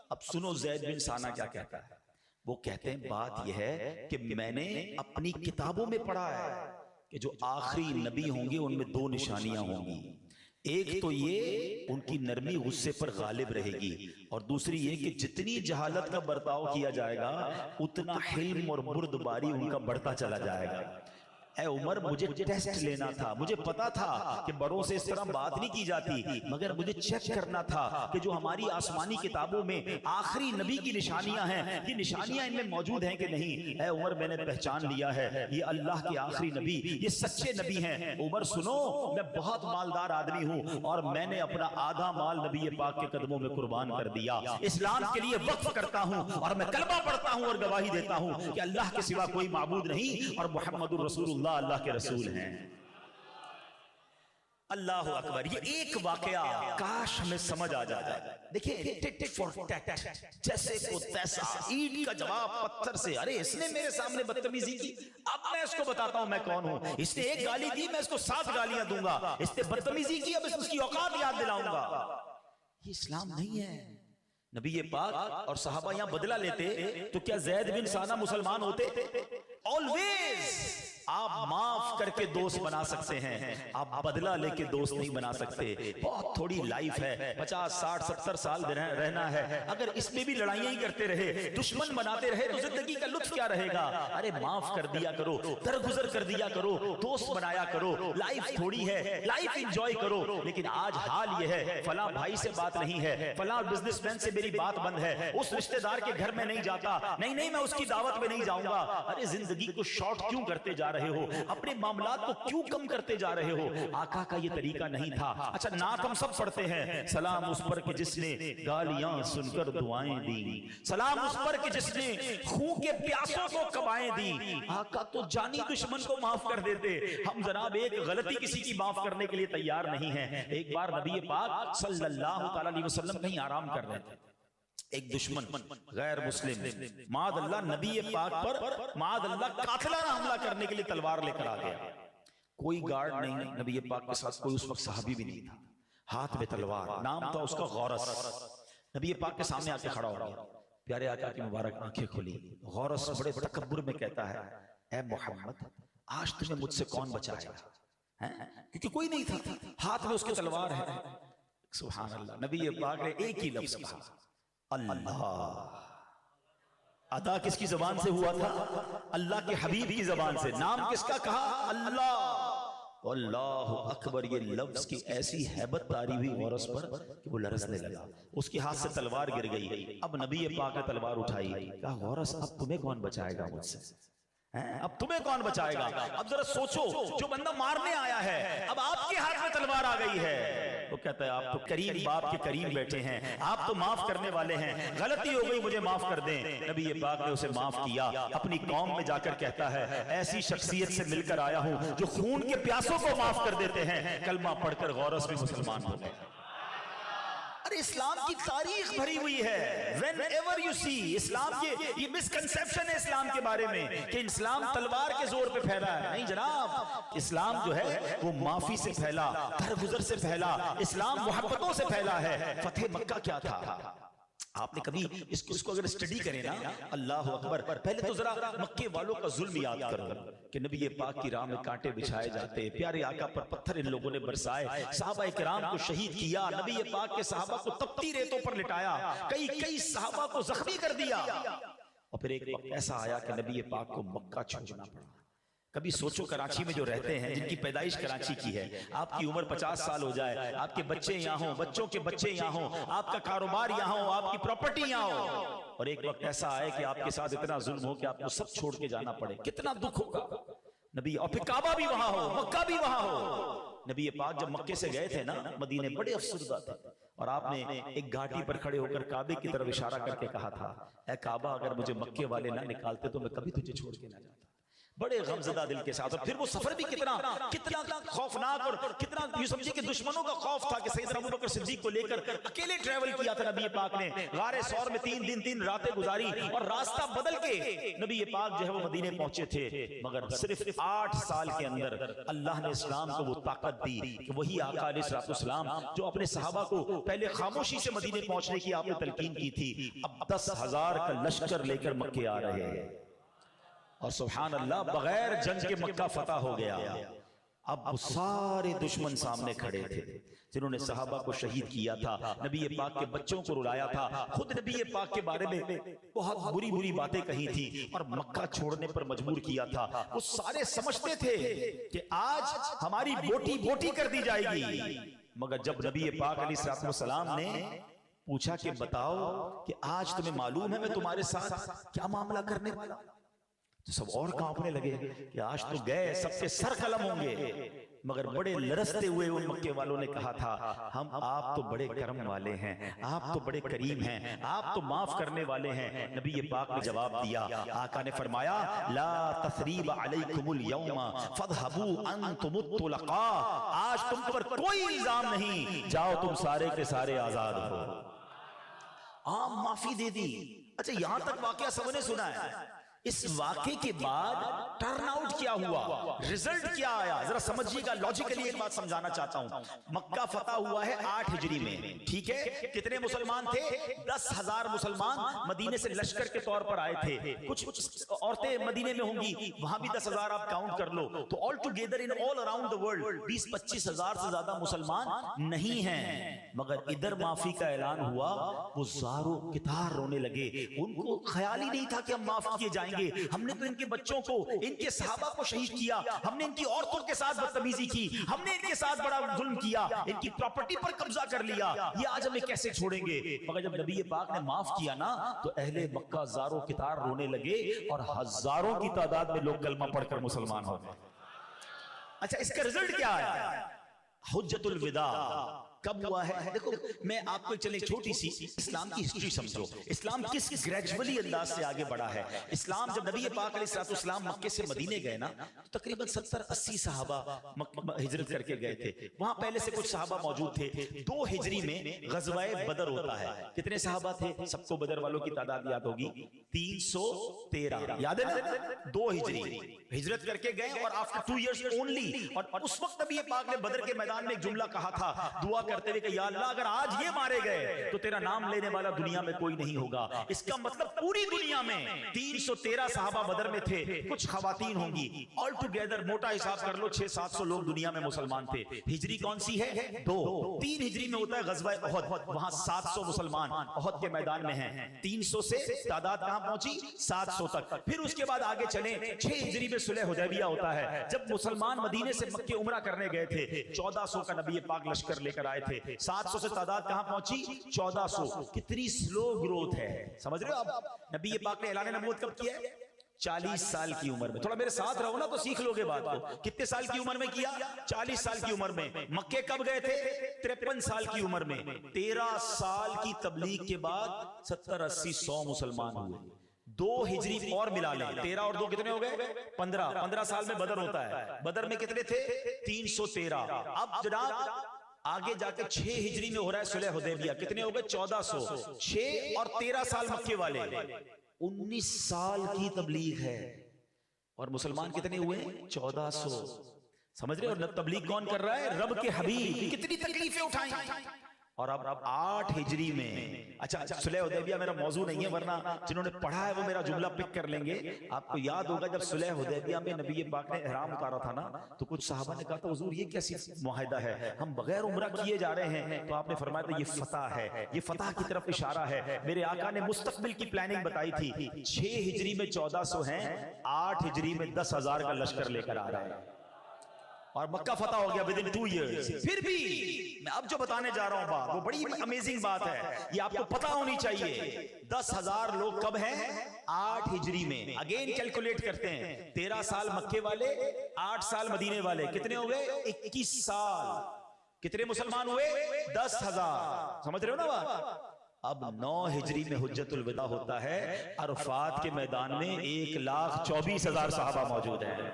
اب سنو زید بن ثانہ کیا کہتا ہے، وہ کہتے ہیں بات یہ ہے کہ میں نے اپنی کتابوں میں پڑھا ہے کہ جو آخری نبی ہوں گے ان میں 2 نشانیاں ہوں گی، ایک تو یہ ان کی نرمی غصے پر غالب رہے گی، اور دوسری یہ کہ جتنی جہالت کا برتاؤ کیا جائے گا اتنا حلم اور بردباری ان کا بڑھتا چلا جائے گا۔ اے عمر مجھے ٹیسٹ لینا تھا، مجھے پتا تھا کہ بڑوں سے اس طرح بات نہیں کی جاتی، مگر مجھے چیک کرنا تھا کہ جو ہماری آسمانی کتابوں میں آخری نبی کی نشانیاں ہیں یہ نشانیاں ان میں موجود ہیں کہ نہیں۔ اے عمر میں نے پہچان لیا ہے یہ اللہ کے آخری نبی، یہ سچے نبی ہیں۔ عمر سنو میں بہت مالدار آدمی ہوں اور میں نے اپنا آدھا مال نبی پاک کے قدموں میں قربان کر دیا، اسلام کے لیے وقف کرتا ہوں اور میں کلمہ پڑھتا ہوں اور گواہی دیتا ہوں کہ اللہ کے سوا کوئی معبود نہیں اور محمد الرسول اللہ کے رسول ہیں۔ اللہ اکبر۔ یہ ایک واقعہ کاش ہمیں سمجھ آ جائے۔ دیکھیں ٹٹ فور ٹیٹ، جیسے کو تیسا، اینٹ کا جواب پتھر سے۔ ارے اس نے میرے سامنے بدتمیزی کی، اب میں اس کو بتاتا ہوں میں کون ہوں۔ اس نے ایک گالی دی میں اس کو 7 گالیاں دوں گا، اس نے بدتمیزی کی اب اس کی اوقات یاد دلاؤں گا۔ یہ اسلام نہیں ہے۔ نبی پاک اور صحابہ یہاں بدلہ لیتے تو کیا زید بن ثانہ مسلمان ہوتے؟ آلویز آپ معاف کر کے دوست بنا سکتے ہیں، آپ بدلہ لے کے دوست نہیں بنا سکتے۔ بہت تھوڑی لائف ہے، 50 60 70 سال رہنا ہے، اگر اس میں بھی لڑائیاں ہی کرتے رہے، دشمن بناتے رہے تو زندگی کا لطف کیا رہے گا؟ ارے معاف کر دیا کرو، درگزر کر دیا کرو، دوست بنایا کرو، لائف تھوڑی ہے، لائف انجوائے کرو۔ لیکن آج حال یہ ہے فلاں بھائی سے بات نہیں ہے، فلاں بزنس مین سے میری بات بند ہے، اس رشتہ دار کے گھر میں نہیں جاتا، نہیں میں اس کی دعوت میں نہیں جاؤں گا۔ ارے زندگی کو شارٹ کیوں کرتے جا رہے ہو؟ اپنے معاملات کو کیوں کم کرتے جا رہے ہو؟ آقا کا یہ طریقہ نہیں تھا۔ اچھا نعت ہم سب پڑھتے ہیں، سلام اس پر کہ جس نے گالیاں سن کر دعائیں دی، سلام اس پر کہ جس نے خون کے پیاسوں کو قبائیں دی۔ آقا تو جانی دشمن کو معاف کر دیتے، ہم جناب ایک غلطی کسی کی معاف کرنے کے لیے تیار نہیں ہیں۔ ایک بار نبی پاک صلی اللہ علیہ وسلم کہیں آرام کر رہے تھے، ایک دشمن غیر مسلم معاذ اللہ نبی پاک پر معاذ اللہ قاتلانہ حملہ کرنے کے لیے تلوار لے کر آ گیا۔ کوئی گارڈ نہیں، نبی پاک کے ساتھ کوئی اس وقت صحابی بھی نہیں تھا، ہاتھ میں تلوار، نام تھا اس کا غورس۔ نبی پاک کے سامنے آ کے کھڑا ہو گیا، پیارے آقا کی مبارک آنکھیں کھلی، غورس بڑے تکبر میں کہتا ہے، اے محمد آج تمہیں مجھ سے کون بچائے گا؟ کیونکہ کوئی نہیں تھا، ہاتھ میں اس کے تلوار ہے۔ سبحان اللہ، نبی پاک نے ایک ہی لفظ کہا، اللہ۔ ادا کس کی زبان سے ہوا تھا؟ اللہ کے حبیب کی زبان سے۔ نام کس کا کہا؟ اللہ۔ اللہ اکبر، یہ لفظ کی ایسی ہیبت تاری ہوئی غورس پر کہ وہ لرزنے لگا، اس کے ہاتھ سے تلوار گر گئی۔ اب نبی پاک نے تلوار اٹھائی، کہا غورس اب تمہیں کون بچائے گا مجھ سے؟ اب تمہیں کون بچائے گا؟ اب ذرا سوچو، جو بندہ مارنے آیا ہے اب آپ کے ہاتھ میں تلوار آ گئی ہے۔ وہ کہتا ہے آپ تو کریم باپ کے کریم بیٹے ہیں، آپ تو معاف کرنے والے ہیں، غلطی ہو گئی مجھے معاف کر دیں۔ نبی پاک نے اسے معاف کیا، اپنی قوم میں جا کر کہتا ہے ایسی شخصیت سے مل کر آیا ہوں جو خون کے پیاسوں کو معاف کر دیتے ہیں۔ کلمہ پڑھ کر غورس بھی مسلمان ہو گئے۔ اسلام کی تاریخ بھری ہوئی ہے، whenever you see اسلام یہ مسکنسیپشن ہے اسلام کے بارے میں کہ اسلام تلوار کے زور پہ پھیلا ہے، نہیں جناب، اسلام جو ہے وہ معافی سے پھیلا، درگزر سے پھیلا، اسلام محبتوں سے پھیلا ہے۔ فتح مکہ کیا تھا؟ آپ نے کبھی اس کو اگر اسٹڈی کریں نا، اللہ اکبر، پہلے تو ذرا مکے والوں کا ظلم یاد کرو کہ نبی پاک کی راہ میں کانٹے بچھائے جاتے، پیارے آقا پر پتھر ان لوگوں نے برسائے، صحابہ کرام کو شہید کیا، نبی پاک کے صحابہ کو تپتی ریتوں پر لٹایا، کئی صحابہ کو زخمی کر دیا، اور پھر ایک وقت ایسا آیا کہ نبی پاک کو مکہ چھوڑنا پڑا۔ کبھی سوچو کراچی میں جو رہتے ہیں، جن کی پیدائش کراچی کی ہے، آپ کی عمر 50 سال ہو جائے، آپ کے بچے یہاں ہوں، بچوں کے بچے یہاں ہوں، آپ کا کاروبار یہاں ہو، آپ کی پراپرٹی یہاں ہو، اور ایک وقت ایسا آئے کہ آپ کے ساتھ اتنا ظلم ہو کہ آپ کو سب چھوڑ کے جانا پڑے، کتنا دکھ ہوگا نبی، اور پھر کعبہ بھی وہاں ہو، مکہ بھی وہاں ہو۔ نبی پاک جب مکے سے گئے تھے نا مدینے، بڑے افسردہ تھے، اور آپ نے ایک گھاٹی پر کھڑے ہو کر کعبے کی طرف اشارہ کر کے کہا تھا، اے کعبہ اگر مجھے مکے والے نہ نکالتے تو میں کبھی تجھے چھوڑ کے نہ جاتا۔ بڑے غمزدہ دل کے ساتھ، اور پھر وہ سفر بھی کتنا خوفناک، اور کتنا یہ سمجھے کہ دشمنوں کا خوف تھا کہ سیدنا ابوبکر صدیق کو لے کر اکیلے ٹریول کیا تھا نبی پاک نے، غار ثور میں 3 دن 3 راتیں گزاری، اور راستہ بدل کے نبی پاک جو ہے وہ مدینے پہنچے تھے۔ مگر صرف 8 سال کے اندر اللہ نے اسلام کو وہ طاقت دی کہ وہی آقا علیہ السلام جو اپنے صحابہ کو پہلے خاموشی سے مدینے پہنچنے کی آپ نے تلقین کی تھی، اب 10,000 کا لشکر لے کر مکے آ رہے ہیں، اور سبحان اللہ بغیر جنگ کے مکہ فتح ہو گیا۔ اب وہ سارے دشمن سامنے کھڑے تھے جنہوں نے صحابہ کو شہید کیا تھا، نبی پاک کے بچوں کو رلایا تھا، خود نبی پاک کے بارے میں بہت بری باتیں کہی تھی، اور مکہ چھوڑنے پر مجبور کیا تھا۔ وہ سارے سمجھتے تھے کہ آج ہماری بوٹی کر دی جائے گی، مگر جب نبی پاک علیہ السلام نے پوچھا کہ بتاؤ کہ آج تمہیں معلوم ہے میں تمہارے ساتھ کیا معاملہ کرنے والا، تو سب اور کانپنے لگے کہ آج تو گئے سب کے سر قلم ہوں گے، مگر بڑے لرزتے ہوئے ان مکے والوں نے کہا تھا، آپ تو بڑے کرم والے ہیں، آپ تو بڑے کریم ہیں، آپ تو معاف کرنے والے ہیں۔ نبی پاک نے جواب دیا، آقا نے فرمایا لا تثریب علیکم اليوم فاذهبوا انتم الطلقاء، آج تم پر کوئی الزام نہیں، جاؤ تم سارے کے سارے آزاد ہو۔ عام معافی دے دی۔ اچھا یہاں تک واقعہ سب نے سنا ہے، اس واقعے کے بعد ٹرن آؤٹ کیا ہوا، رزلٹ کیا آیا، ذرا سمجھیے گا. لاجیکلی ایک بات سمجھانا چاہتا ہوں. مکہ فتح ہوا ہے 8 ہجری میں، ٹھیک ہے. کتنے مسلمان تھے؟ 10,000 مسلمان مدینے سے لشکر کے طور پر آئے تھے. کچھ عورتیں مدینے میں ہوں گی، وہاں بھی 10,000 آپ کاؤنٹ کر لو. تو all together in all around the world 20-25 ہزار سے زیادہ مسلمان نہیں ہیں. مگر ادھر معافی کا اعلان ہوا، وہ زاروں کتار رونے لگے. ان کو خیال ہی نہیں تھا کہ ہم معاف کیے جائیں گے. ہم نے تو ان کے بچوں کو، ان کے صحابہ کو شہید کیا، ہم نے ان کی عورتوں کے ساتھ بدتمیزی کی، ہم نے ان کے ساتھ بڑا ظلم کیا، ان کی پراپرٹی پر قبضہ کر لیا، یہ آج ہمیں کیسے چھوڑیں گے؟ مگر جب نبی پاک نے معاف کیا نا تو اہل مکہ زاروں کتار رونے لگے اور ہزاروں کی تعداد میں لوگ کلمہ پڑھ کر مسلمان ہو گئے. اچھا، اس کا رزلٹ کیا آیا؟ حجت الوداع کب ہوا ہے؟ دیکھو میں آپ کو چلے چھوٹی سی اسلام کی ہسٹری سمجھو. اسلام کس گریجولی انداز سے آگے بڑھا ہے. اسلام جب نبی پاک علیہ السلام مکے سے مدینے گئے نا تو تقریباً 70-80 صحابہ ہجرت کر کے گئے تھے. وہاں پہلے سے کچھ صحابہ موجود تھے. 2 ہجری میں غزوہ بدر ہوتا ہے. کتنے صحابہ تھے؟ سب کو بدر والوں کی تعداد یاد ہوگی، 313. یاد ہے نا؟ 2 ہجری ہجرت کر کے گئے اور آفٹر 2 ایئرز اونلی. اور اس وقت نبی پاک نے بدر کے میدان میں ایک جملہ کہا تھا دعا کرتے ہوئے کہ یا اللہ اگر آج یہ مارے گئے تو تیرا نام لینے والا دنیا میں کوئی نہیں ہوگا. اس کا مطلب پوری دنیا میں 313 صحابہ بدر میں تھے، کچھ خواتین ہوں گی. آل ٹوگیدر موٹا حساب کر لو 600-700 لوگ دنیا میں مسلمان تھے. ہجری کون سی ہے؟ 2. 3 ہجری میں ہوتا ہے غزوہ احد، وہاں 700 مسلمان احد کے میدان میں ہیں. 300 سے تعداد کہاں پہنچی؟ 700 تک. پھر اس کے بعد آگے چلیں، 6 ہجری میں صلح حدیبیہ ہوتا ہے. جب مسلمان مدینے سے مکہ عمرہ کرنے گئے تھے، 1400 کا نبی پاک لشکر لے کر آئے تھے. 700 سے تعداد کہاں پہنچی؟ 1400. کتنی سلو گروتھ ہے، سمجھ رہے ہو آپ؟ نبی پاک نے اعلان نبوت کب کیا ہے؟ 40 سال کی عمر میں. تھوڑا میرے ساتھ رہو نا تو سیکھ لوگے بات کو. کتنے سال کی عمر میں کیا؟ 40 سال کی عمر میں. مکے کب گئے تھے؟ 53 سال کی عمر میں. 13 سال کی تبلیغ کے بعد 70-80-100 مسلمان ہوئے. 2 ہجری اور ملا لیں، 13 اور 2 کتنے ہو گئے؟ 15 سال میں بدر ہوتا ہے. بدر میں کتنے تھے؟ 313. اب جناب آگے جا کے 6 ہجری میں ہو رہا ہے صلح حدیبیہ. کتنے ہو گئے؟ 1400. 6 اور 13 سال مکے والے، 19 سال کی تبلیغ ہے. اور مسلمان کتنے ہوئے؟ 1400. سمجھ رہے ہو تبلیغ کون کر رہا ہے؟ رب کے حبیب. کتنی تکلیفیں اٹھائیں. اور اب 8 ہجری میں، اچھا صلح حدیبیہ میرا موضوع نہیں ہے، ورنہ جنہوں نے پڑھا ہے وہ میرا جملہ پک کر لیں گے. آپ کو یاد ہوگا جب صلح حدیبیہ میں نبی پاک نے احرام اتارا تھا نا تو کچھ صحابہ نے کہا تھا حضور یہ کیسی معاہدہ ہے، ہم بغیر عمرہ کیے جا رہے ہیں. تو آپ نے فرمایا تھا یہ فتح ہے، یہ فتح کی طرف اشارہ ہے. میرے آقا نے مستقبل کی پلاننگ بتائی تھی. 6 ہجری میں 1400 ہیں، 8 ہجری میں 10,000 کا لشکر لے کر آ رہا ہے اور مکہ فتح ہو گیا within 2 years. پھر بھی میں اب جو بتانے جا رہا ہوں بات وہ بڑی امیزنگ بات ہے، یہ آپ کو پتہ ہونی چاہیے. 10,000 لوگ کب ہیں؟ 8 ہجری میں. اگین کیلکولیٹ کرتے ہیں، 13 سال مکے والے، 8 سال مدینے والے، کتنے ہو گئے؟ 21 سال. کتنے مسلمان ہوئے؟ 10,000. سمجھ رہے ہو نا بات؟ اب 9 ہجری میں حجت الوداع ہوتا ہے. عرفات کے میدان میں 1,24,000 صحابہ موجود ہیں.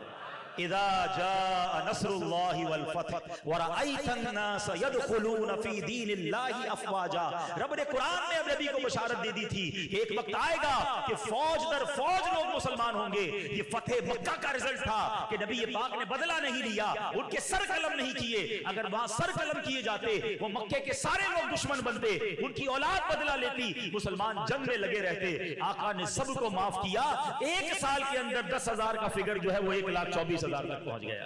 اذا جاء نصر اللہ والفتح ورأیت الناس يدخلون فی دین اللہ افواجا. رب نے قرآن میں اب نبی کو بشارت دے دی تھی کہ ایک وقت آئے گا کہ فوج در فوج لوگ مسلمان ہوں گے. یہ فتح مکہ کا رزلٹ تھا کہ نبی پاک نے بدلہ نہیں لیا، ان کے سر قلم نہیں کیے. اگر وہاں سر قلم کیے جاتے وہ مکے کے سارے لوگ دشمن بنتے، ان کی اولاد بدلہ لیتی، مسلمان جنگ میں لگے رہتے. آقا نے سب کو معاف کیا. 1 سال کے اندر 10,000 کا فگر جو ہے وہ 1,24,000 تک پہنچ گیا.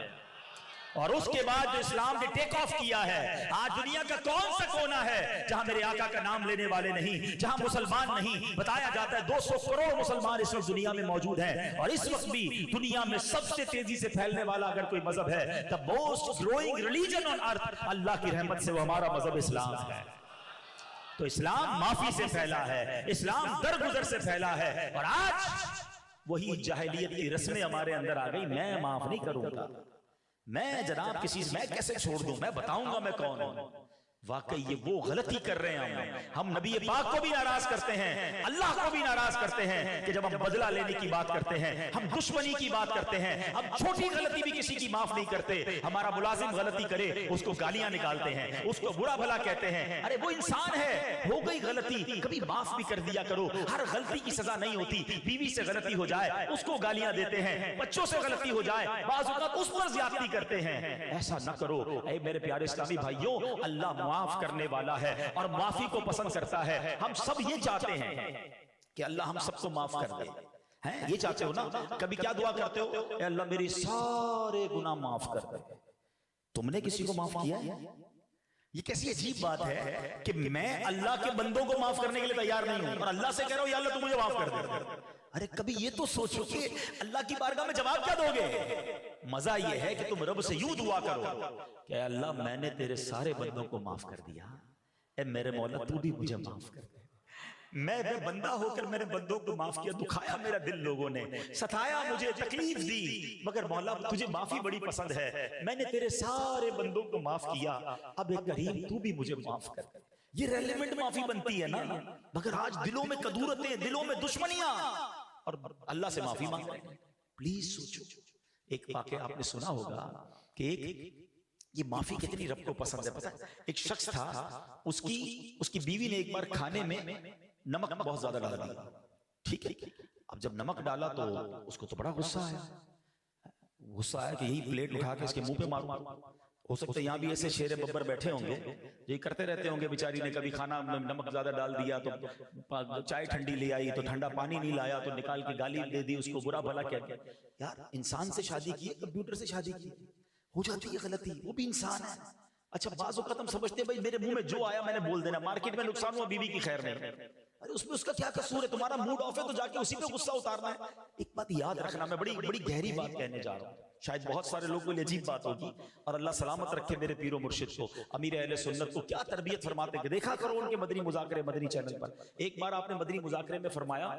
اور اس کے بعد جو اسلام نے ٹیک آف کیا ہے، آج دنیا کا کون سا کونا ہے جہاں میرے آقا کا نام لینے والے نہیں، جہاں مسلمان نہیں؟ بتایا جاتا ہے 200 کروڑ مسلمان اس وقت دنیا میں موجود ہیں. اور اس وقت بھی دنیا میں سب سے تیزی سے پھیلنے والا اگر کوئی مذہب ہے، the most growing religion on earth، اللہ کی رحمت سے وہ ہمارا مذہب اسلام ہے. تو اسلام معافی سے پھیلا ہے، اسلام درگزر سے پھیلا ہے. اور آج وہی جاہلیت کی رسمیں ہمارے اندر آ گئی. میں معاف نہیں کروں گا، میں جناب کسی میں کیسے چھوڑ دوں، میں بتاؤں گا میں کون ہوں. واقعی یہ وہ غلطی کر رہے ہیں ہم نبی پاک کو بھی ناراض کرتے ہیں، اللہ کو بھی ناراض کرتے ہیں کہ جب ہم بدلہ لینے کی بات کرتے ہیں، ہم دشمنی کی بات کرتے ہیں، ہم چھوٹی غلطی بھی کسی کی معاف نہیں کرتے، ہمارا ملازم غلطی کرے اس کو گالیاں نکالتے ہیں، اس کو برا بھلا کہتے ہیں، ارے وہ انسان ہے، ہو گئی غلطی کبھی معاف بھی کر دیا کرو، ہر غلطی کی سزا نہیں ہوتی، بیوی سے غلطی ہو جائے اس کو گالیاں دیتے ہیں، بچوں سے غلطی ہو جائے بعض اوقات اس پر زیادتی کرتے ہیں، ایسا نہ کرو اے میرے پیارے اسلامی بھائیوں، اللہ معاف کرنے والا ہے اور معافی کو پسند کرتا ہے، ہم سب یہ چاہتے ہیں کہ اللہ ہم سب کو معاف کر دے، ہیں یہ چاہتے ہو نا، کبھی کیا دعا کرتے ہو، اے اللہ میری سارے گناہ معاف کر دے، تم نے کسی کو معاف کیا ہے؟ یہ کیسی عجیب بات ہے کہ میں اللہ کے بندوں کو معاف کرنے کے لیے تیار نہیں ہوں اور اللہ سے کہہ رہا ہوں یا اللہ تم مجھے معاف کر دے، ارے کبھی یہ تو سوچو کہ اللہ کی بارگاہ میں جواب کیا دو گے؟ مزہ یہ ہے کہ تم رب سے یوں دعا کرو کہ اے اللہ میں نے تیرے سارے بندوں کو معاف کر دیا، اے میرے مولا تو بھی مجھے معاف کر دے، میں بے بندہ ہو کر میرے بندوں کو معاف کیا، دکھایا میرا دل لوگوں نے، ستایا مجھے، تکلیف دی، مگر مولا تجھے معافی بڑی پسند ہے، میں نے تیرے سارے بندوں کو معاف کیا، اب ایک کریم تو بھی مجھے معاف کر دے، یہ ریلیونٹ معافی بنتی ہے نا، مگر آج دلوں میں کدورتیں، دلوں میں دشمنیاں، اور اللہ سے معافی مانگ رہے ہیں۔ پلیز سوچو، ایک واقعہ آپ نے سنا ہوگا کہ یہ معافی کتنی رب کو پسند ہے، پتہ ہے ایک شخص تھا، اس کی بیوی نے ایک بار کھانے میں نمک بہت زیادہ ڈال دیا، ٹھیک ہے، اب جب نمک ڈالا تو اس کو تو بڑا غصہ آیا کہ یہی پلیٹ اٹھا کے اس کے منہ پہ ماروں، ہو سکتا ہے یہاں بھی ایسے شیر ببر بیٹھے ہوں گے یہ کرتے رہتے ہوں گے، بیچاری نے کبھی کھانا نمک زیادہ ڈال دیا تو چائے ٹھنڈی لے آئی تو ٹھنڈا پانی نہیں لایا تو نکال کے گالی دے دی، اس کو برا بھلا کہہ دیا، یار انسان سے شادی کی ہے کمپیوٹر سے شادی کی، ہو جاتی ہے غلطی، وہ بھی انسان ہے، اچھا بعض اوقات ہم سمجھتے ہیں بھائی میرے منہ میں جو آیا میں نے بول دینا، مارکیٹ میں نقصان ہوا بیوی کی خیر نہیں، ارے اس میں اس کا کیا قصور ہے، تمہارا موڈ آف ہے تو جا کے اسی پہ غصہ اتارنا ہے۔ ایک بات یاد رکھنا، میں بڑی گہری بات کہنے جا رہا ہوں، شاید بہت سارے لوگوں کے لیے عجیب بات ہوگی، اور اللہ سلامت رکھے میرے پیر و مرشد کو، امیر اہل سنت کو کیا تربیت فرماتے کہ دیکھا کرو ان کے مدنی مذاکرے مدنی چینل پر۔ ایک بار آپ نے مدنی مذاکرے میں فرمایا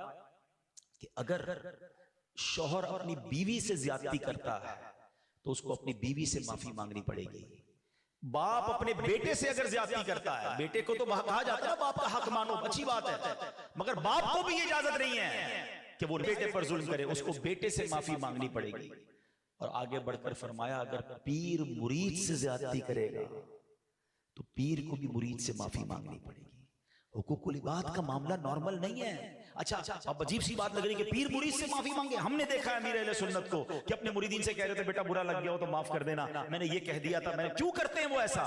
کہ اگر شوہر اپنی بیوی سے زیادتی کرتا ہے تو اس کو اپنی بیوی سے معافی مانگنی پڑے گی، باپ اپنے بیٹے سے اگر زیادتی کرتا ہے، بیٹے کو تو کہا جاتا ہے باپ کا حق مانو، اچھی بات ہے، مگر باپ کو بھی یہ اجازت نہیں ہے کہ وہ بیٹے پر ظلم کرے، اس کو بیٹے سے معافی مانگنی پڑے گی۔ اور آگے بڑھ کر فرمایا اگر پیر مرید سے زیادتی کرے گا تو پیر کو بھی مرید سے معافی مانگنی پڑے گی۔ حقوق العباد کا معاملہ نارمل نہیں ہے۔ اچھا اب عجیب سی بات لگ رہی کہ پیر مرید سے معافی مانگے، ہم نے دیکھا ہے امیر اہل سنت کو کہ اپنے مریدین سے کہہ رہے تھے بیٹا برا لگ گیا ہو تو معاف کر دینا، میں نے یہ کہہ دیا تھا، میں نے کیوں کرتے ہیں وہ ایسا؟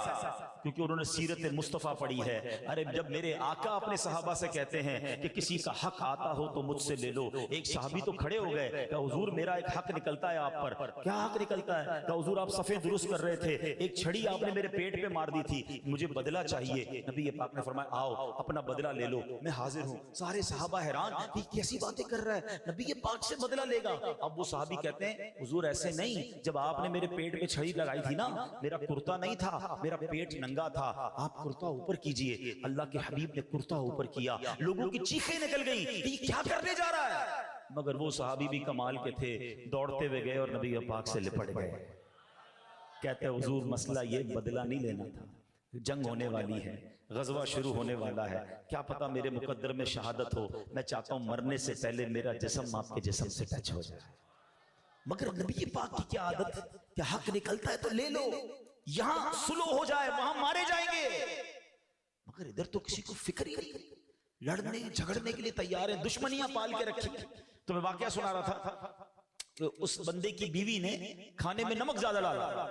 کیونکہ انہوں نے سیرت مصطفیٰ پڑھی ہے۔ ارے جب میرے آقا اپنے صحابہ سے کہتے ہیں کہ کسی کا حق آتا ہو تو مجھ سے لے لو، ایک صحابی تو کھڑے ہو گئے کہ حضور میرا ایک حق نکلتا ہے آپ پر۔ کیا حق نکلتا ہے؟ کہ حضور آپ صفیں درست کر رہے تھے، ایک چھڑی آپ نے میرے پیٹ پہ مار دی تھی، مجھے بدلہ چاہیے۔ نبی پاک نے فرمایا آؤ اپنا بدلہ لے لو، میں حاضر ہوں۔ سارے صحابہ حیران کہ کیسی باتیں کر رہا ہے، نبی پاک سے بدلہ لے گا؟ اب وہ صحابی کہتے ہیں حضور ایسے نہیں، جب آپ نے میرے پیٹ میں چھڑی لگائی تھی نا، میرا کرتا نہیں تھا، میرا پیٹ ننگا تھا، آپ کرتا اوپر کیجئے۔ اللہ کے حبیب نے کرتا اوپر کیا، لوگوں کی چیخیں نکل گئی کہ یہ کیا کرنے جا رہا ہے، مگر وہ صحابی بھی کمال کے تھے، دوڑتے ہوئے گئے اور نبی پاک سے لپٹ گئے۔ کہتے ہیں حضور مسئلہ یہ بدلہ نہیں لینا تھا، جنگ ہونے والی ہے، غزوہ شروع ہونے والا ہے، کیا پتا میرے مقدر میں شہادت ہو، میں چاہتا ہوں مرنے سے پہلے میرا جسم آپ کے جسم سے ٹچ ہو جائے۔ مگر نبی پاک کی کیا عادت کہ حق نکلتا ہے تو لے لو، یہاں سلو ہو جائے وہاں مارے جائیں گے، مگر ادھر تو کسی کو فکر ہی نہیں، لڑنے جھگڑنے کے لیے تیار ہیں، دشمنیاں پال کے رکھی۔ تو میں واقعہ سنا رہا تھا کہ اس بندے کی بیوی نے کھانے میں نمک زیادہ ڈالا،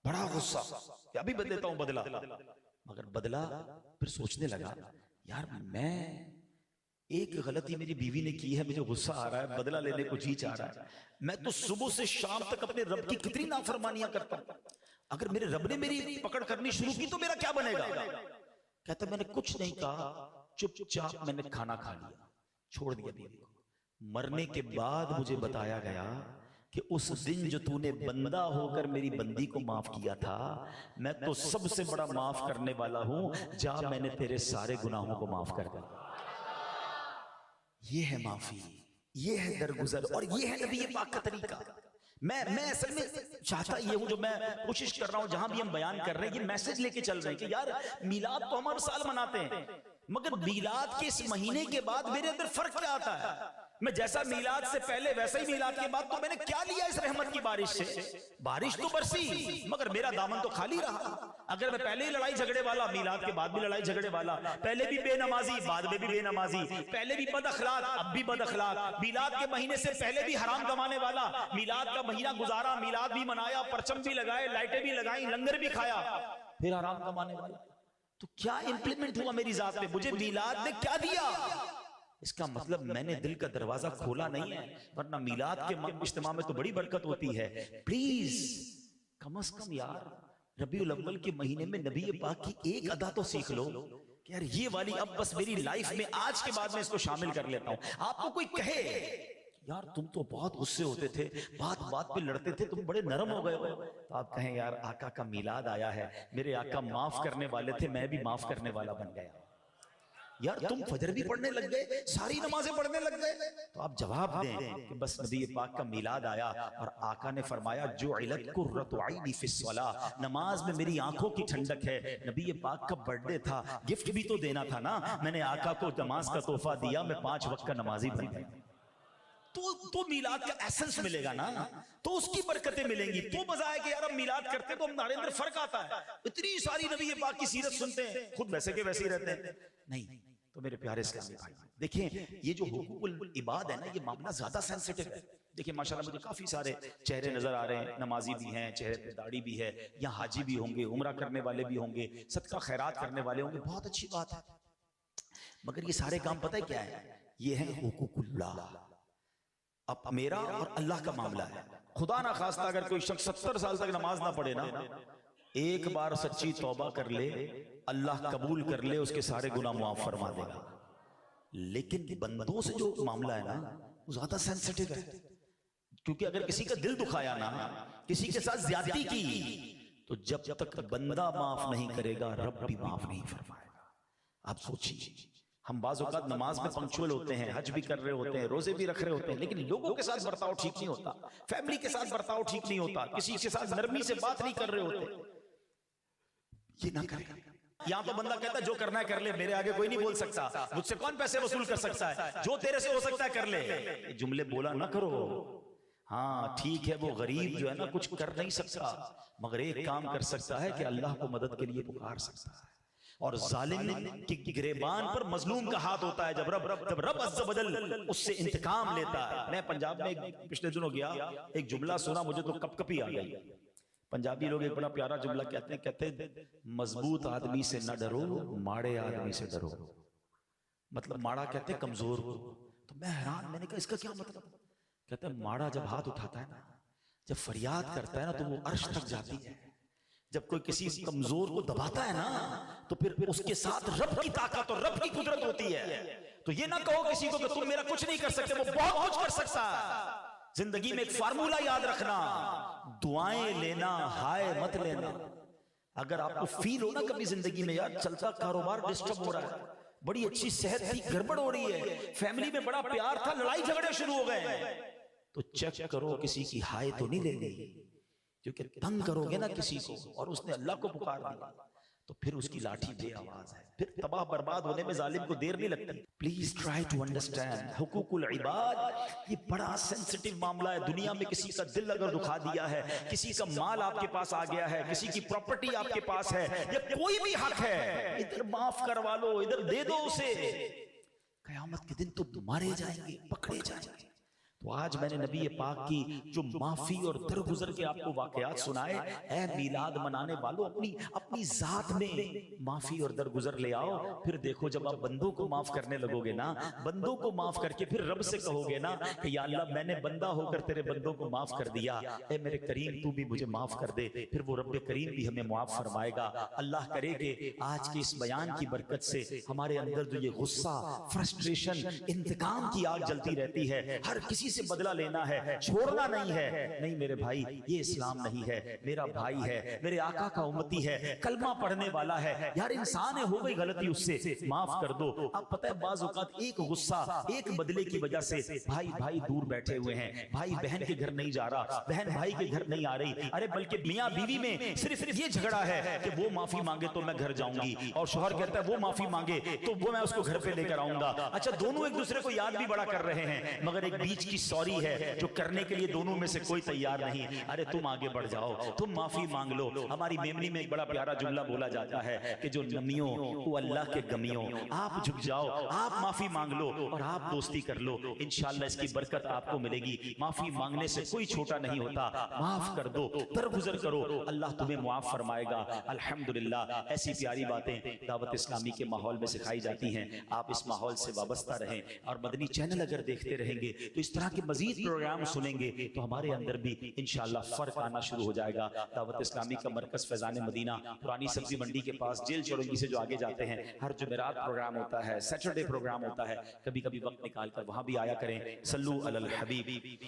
بڑا غصہ کہ ابھی دیتا ہوں بدلہ، مگر بدلہ پھر سوچنے لگا یار میں ایک غلطی میری بیوی نے کی ہے، مجھے غصہ آ رہا ہے، بدلہ لینے کو جی چاہ رہا ہے، میں تو صبح سے شام تک اپنے رب کی کتنی نافرمانیاں کرتا ہوں، اگر میرے رب نے میری پکڑ کرنی شروع کی تو میرا کیا بنے گا؟ کہتا میں نے کچھ نہیں کہا، چپ چاپ میں نے کھانا کھا لیا، چھوڑ دیا بیوی کو۔ مرنے کے بعد مجھے بتایا گیا کہ اس دن جو تو نے بندہ ہو کر میری بندی کو معاف کیا تھا، میں تو سب سے بڑا معاف کرنے والا ہوں، جا میں نے تیرے سارے گناہوں کو معاف کر دیا۔ یہ ہے معافی، یہ ہے درگزر، اور یہ ہے نبی پاک کا طریقہ۔ میں اصل میں چاہتا یہ ہوں، جو میں کوشش کر رہا ہوں جہاں بھی ہم بیان کر رہے ہیں، یہ میسج لے کے چل رہے ہیں کہ یار میلاد تو ہم ہر سال مناتے ہیں، مگر میلاد کے اس مہینے کے بعد میرے اندر فرق کیا آتا ہے؟ میں جیسا میلاد سے پہلے ویسا ہی میلاد کے بعد، تو میں نے کیا لیا اس رحمت کی بارش سے؟ بارش تو برسی مگر میرا دامن تو خالی رہا۔ اگر میں پہلے ہی لڑائی جھگڑے والا، میلاد کے بعد بھی لڑائی جھگڑے والا، پہلے بھی بے نمازی بعد میں بھی بے نمازی، پہلے بھی بد اخلاق اب بھی بد اخلاق، میلاد کے مہینے سے پہلے بھی حرام کمانے والا، میلاد کا مہینہ گزارا، میلاد بھی منایا، پرچم بھی لگائے، لائٹیں بھی لگائیں، لنگر بھی کھایا، پھر حرام کمانے والا، تو کیا امپلیمنٹ ہوا میری ذات پہ؟ مجھے میلاد نے کیا دیا؟ اس کا مطلب میں نے دل کا دروازہ کھولا نہیں ہے، ورنہ میلاد کے اجتماع میں تو بڑی برکت ہوتی ہے۔ پلیز کم از کم یار ربیع الاول کے مہینے میں نبی پاک کی ایک ادا تو سیکھ لو کہ یار یہ والی اب بس میری لائف میں آج کے بعد میں اس کو شامل کر لیتا ہوں۔ آپ کو کوئی کہے یار تم تو بہت غصے ہوتے تھے، بات بات پہ لڑتے تھے، تم بڑے نرم ہو گئے ہو، تو آپ کہیں یار آقا کا میلاد آیا ہے، میرے آقا معاف کرنے والے تھے، میں بھی معاف کرنے والا بن گیا۔ یار تم فجر بھی پڑھنے لگ گئے، ساری نمازیں پڑھنے لگ گئے، تو آپ جواب دیں کہ بس نبی پاک کا میلاد آیا اور آقا نے فرمایا جعلت قرۃ عینی فی الصلاۃ، نماز میں میری آنکھوں کی ٹھنڈک ہے۔ نبی پاک کا برتھ ڈے تھا، گفٹ بھی تو دینا تھا نا، میں نے آقا کو نماز کا تحفہ دیا، میں 5 وقت کا نمازی بن گیا۔ تو میلاد کا ایسنس ملے گا نا، تو اس کی برکتیں ملیں گی، تو مزہ ہے کہ یار ہم میلاد کرتے تو ہمارے اندر فرق آتا ہے۔ اتنی ساری نبی پاک کی سیرت سنتے ہیں، خود ویسے کے ویسے ہی رہتے ہیں، نہیں۔ تو میرے پیارے اسلامی بھائی دیکھیں، یہ جو حقوق العباد ہے نا، یہ معاملہ زیادہ سینسٹیو ہے۔ دیکھیں ماشاءاللہ مجھے کافی سارے چہرے نظر آ رہے ہیں، نمازی بھی ہیں، چہرے پہ داڑھی بھی ہے، یا حاجی بھی ہوں گے، عمرہ کرنے والے بھی ہوں گے، صدقہ خیرات کرنے والے ہوں گے، بہت اچھی بات ہے، مگر یہ سارے کام پتہ ہے کیا ہے؟ یہ ہے حقوق اللہ۔ اب میرا اور اللہ کا معاملہ ہے، خدا نہ خواستہ اگر کوئی شخص 70 سال تک نماز نہ پڑھے نا، ایک بار سچی توبہ کر لے، اللہ قبول کر لے، اس کے سارے گناہ معاف فرما دے گا۔ لیکن بندوں سے جو معاملہ ہے نا وہ زیادہ سینسٹیو ہے، کیونکہ اگر کسی کا دل دکھایا نا، کسی کے ساتھ زیادتی کی، تو جب تک بندہ معاف نہیں کرے گا رب بھی معاف نہیں فرمائے گا۔ آپ سوچیے، ہم بعض اوقات نماز میں پنکچوئل ہوتے ہیں، حج بھی کر رہے ہوتے ہیں، روزے بھی رکھ رہے ہوتے ہیں، لیکن لوگوں کے ساتھ برتاؤ ٹھیک نہیں ہوتا، فیملی کے ساتھ برتاؤ ٹھیک نہیں ہوتا، کسی کے ساتھ نرمی سے بات نہیں کر رہے ہوتے۔ یہ نہ کریں۔ یہاں تو بندہ کہتا ہے جو کرنا ہے کر لے، میرے آگے کوئی نہیں بول سکتا، مجھ سے کون پیسے وصول کر سکتا ہے، جو تیرے سے ہو سکتا ہے کر لے۔ یہ جملے بولا نہ کرو۔ ہاں ٹھیک ہے، وہ غریب جو ہے نا کچھ کر نہیں سکتا، مگر ایک کام کر سکتا ہے کہ اللہ کو مدد کے لیے پکار سکتا ہے، اور ظالم کی گریبان پر مظلوم کا ہاتھ ہوتا ہے جب رب عز و جل اس سے انتقام لیتا ہے۔ میں پنجاب میں پچھلے دنوں گیا، ایک جملہ سنا، مجھے تو کپ کپی آ گئی۔ پنجابی لوگ ایک بڑا پیارا جملہ کہتے ہیں مضبوط آدمی سے نہ ڈرو، ماڑے آدمی سے ڈرو۔ مطلب ماڑا کہتے ہیں کمزور کو۔ تو میں حیران، میں نے کہا اس کا کیا مطلب؟ کہتے ہیں ماڑا جب ہاتھ اٹھاتا ہے نا، جب فریاد کرتا ہے نا، تو وہ عرش تک جاتی ہے۔ جب کوئی کسی کمزور کو دباتا ہے نا، تو پھر اس کے ساتھ رب کی طاقت اور رب کی قدرت ہوتی ہے۔ تو یہ نہ کہو کسی کو کہ تم میرا کچھ نہیں کر سکتے، وہ بہت کچھ کر سکتا ہے۔ زندگی میں ایک فارمولہ یاد رکھنا، دعائیں لینا، ہائے مت لینا۔ اگر آپ کو فیل ہو نا کبھی زندگی میں یار چلتا کاروبار ڈسٹرب ہو رہا ہے، بڑی اچھی صحت تھی گڑبڑ ہو رہی ہے، فیملی میں بڑا پیار تھا لڑائی جھگڑے شروع ہو گئے، تو چیک کرو کسی کی ہائے تو نہیں لینی، کیونکہ تنگ کرو گے نا کسی کو اور اس نے اللہ کو پکار دیا تو پھر اس کی لاٹھی بے آواز ہے، پھر تباہ برباد ہونے میں ظالم کو دیر نہیں لگتی۔ پلیز ٹرائی ٹو انڈرسٹینڈ حقوق العباد، یہ بڑا سینسٹیو معاملہ ہے۔ دنیا میں کسی کا دل اگر دکھا دیا ہے، کسی کا مال آپ کے پاس آ گیا ہے، کسی کی پراپرٹی آپ کے پاس ہے، یا کوئی بھی حق ہے، ادھر معاف کروا لو، ادھر دے دو اسے، قیامت کے دن تو مارے جائیں گے، پکڑے جائیں گے۔ تو آج میں نے نبی پاک کی جو معافی اور درگزر کے آپ کو واقعات سنائے، اے میلاد منانے والوں اپنی ذات میں معافی اور درگزر لے آؤ، پھر دیکھو جب آپ بندوں کو معاف کرنے لگو گے نا، بندوں کو معاف کر کے پھر رب سے کہو گے نا کہ یا اللہ میں نے بندہ ہو کر تیرے بندوں کو معاف کر دیا، اے میرے کریم تو بھی مجھے معاف کر دے، پھر وہ رب کریم بھی ہمیں معاف فرمائے گا۔ اللہ کرے کہ آج کے اس بیان کی برکت سے ہمارے اندر جو یہ غصہ، فرسٹریشن، انتقام کی آگ جلتی رہتی ہے، ہر کسی کسی سے بدلہ لینا ہے، چھوڑنا نہیں ہے، نہیں میرے بھائی یہ اسلام نہیں ہے، میرا بھائی ہے، میرے آقا کا امتی ہے، کلمہ پڑھنے والا ہے، یار انسان ہے، ہو گئی غلطی اس سے معاف کر دو۔ اب پتہ ہے بعض اوقات ایک غصہ، ایک بدلے کی وجہ سے بھائی دور بیٹھے ہوئے ہیں، بھائی بہن کے گھر نہیں جا رہا، بہن بھائی کے گھر نہیں آ رہی، ارے بلکہ میاں بیوی میں صرف یہ جھگڑا ہے کہ وہ معافی مانگے تو میں گھر جاؤں گی، اور شوہر کہتا ہے وہ معافی مانگے تو وہ میں اس کو گھر پہ لے کر آؤں گا۔ اچھا دونوں ایک دوسرے کو یاد بھی بڑا کر رہے ہیں، مگر ایک بیچ کی سوری ہے جو کرنے کے لیے دونوں میں سے کوئی تیار نہیں۔ ارے تم آگے بڑھ جاؤ، تم معافی مانگ لو۔ ہماری میمنی میں ایک بڑا پیارا جملہ بولا جاتا ہے کہ جو نمیوں وہ اللہ کے گمیوں، آپ جھک جاؤ، آپ معافی مانگ لو اور آپ دوستی کر لو، انشاءاللہ اس کی برکت آپ کو ملے گی۔ معافی مانگنے سے کوئی چھوٹا نہیں ہوتا، معاف کر دو، درگزر کرو، اللہ تمہیں معاف فرمائے گا۔ الحمدللہ ایسی پیاری باتیں دعوت اسلامی کے ماحول میں سکھائی جاتی ہیں، آپ اس ماحول سے وابستہ رہیں، اور مدنی چینل اگر دیکھتے رہیں گے تو اس طرح کے مزید پروگرام سنیں گے تو ہمارے اندر بھی انشاءاللہ فرق آنا شروع ہو جائے گا۔ دعوت اسلامی کا مرکز فیضان مدینہ پرانی سبزی منڈی کے پاس جیل چورنگی سے جو آگے جاتے ہیں، ہر جمعرات پروگرام ہوتا ہے، سیٹرڈے پروگرام ہوتا ہے، کبھی کبھی وقت نکال کر وہاں بھی آیا کریں۔ صلو علی الحبیب۔